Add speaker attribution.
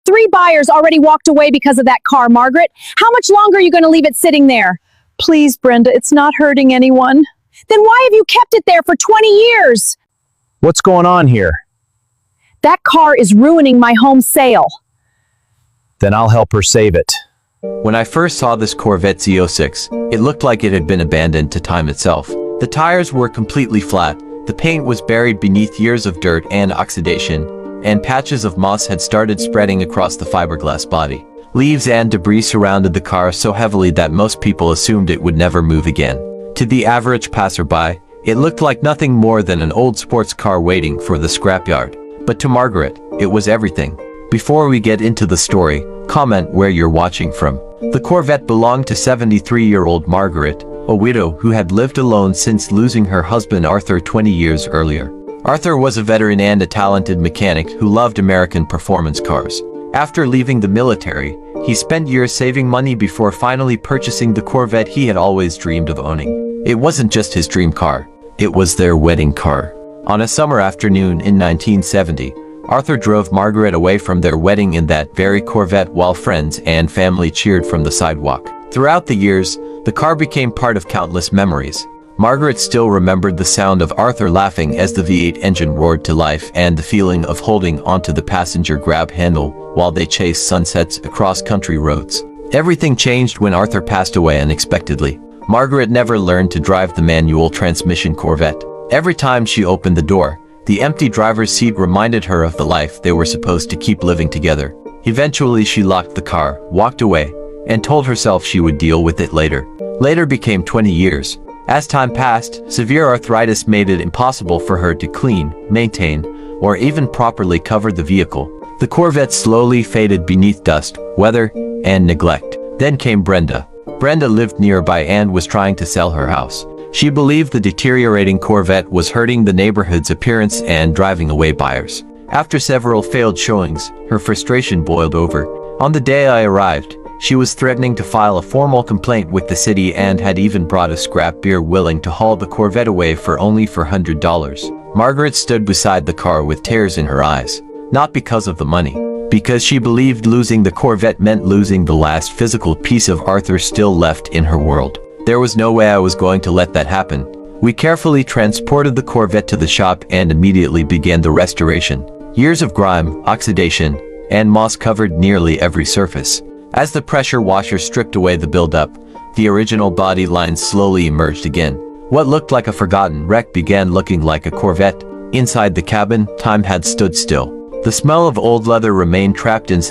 Speaker 1: 3 buyers already walked away because of that car, Margaret. How much longer are you going to leave it sitting there? Please, Brenda, it's not hurting anyone. Then why have you kept it there for 20 years?
Speaker 2: What's going on here?
Speaker 1: That car is ruining my home sale.
Speaker 2: Then I'll help her save it.
Speaker 3: When I first saw this Corvette Z06, it looked like it had been abandoned to time itself. The tires were completely flat, the paint was buried beneath years of dirt and oxidation, and patches of moss had started spreading across the fiberglass body. Leaves and debris surrounded the car so heavily that most people assumed it would never move again. To the average passerby, it looked like nothing more than an old sports car waiting for the scrapyard. But to Margaret, it was everything. Before we get into the story, comment where you're watching from. The Corvette belonged to 73-year-old Margaret, a widow who had lived alone since losing her husband Arthur 20 years earlier. Arthur was a veteran and a talented mechanic who loved American performance cars. After leaving the military, he spent years saving money before finally purchasing the Corvette he had always dreamed of owning. It wasn't just his dream car, it was their wedding car. On a summer afternoon in 1970, Arthur drove Margaret away from their wedding in that very Corvette while friends and family cheered from the sidewalk. Throughout the years, the car became part of countless memories. Margaret still remembered the sound of Arthur laughing as the V8 engine roared to life and the feeling of holding onto the passenger grab handle while they chased sunsets across country roads. Everything changed when Arthur passed away unexpectedly. Margaret never learned to drive the manual transmission Corvette. Every time she opened the door, the empty driver's seat reminded her of the life they were supposed to keep living together. Eventually she locked the car, walked away, and told herself she would deal with it later. Later became 20 years. As time passed, severe arthritis made it impossible for her to clean, maintain, or even properly cover the vehicle. The Corvette slowly faded beneath dust, weather, and neglect. Then came Brenda. Brenda lived nearby and was trying to sell her house. She believed the deteriorating Corvette was hurting the neighborhood's appearance and driving away buyers. After several failed showings, her frustration boiled over. On the day I arrived, she was threatening to file a formal complaint with the city and had even brought a scrap beer willing to haul the Corvette away for only $400. Margaret stood beside the car with tears in her eyes. Not because of the money. Because she believed losing the Corvette meant losing the last physical piece of Arthur still left in her world. There was no way I was going to let that happen. We carefully transported the Corvette to the shop and immediately began the restoration. Years of grime, oxidation, and moss covered nearly every surface. As the pressure washer stripped away the buildup, the original body lines slowly emerged again. What looked like a forgotten wreck began looking like a Corvette. Inside the cabin, time had stood still. The smell of old leather remained trapped inside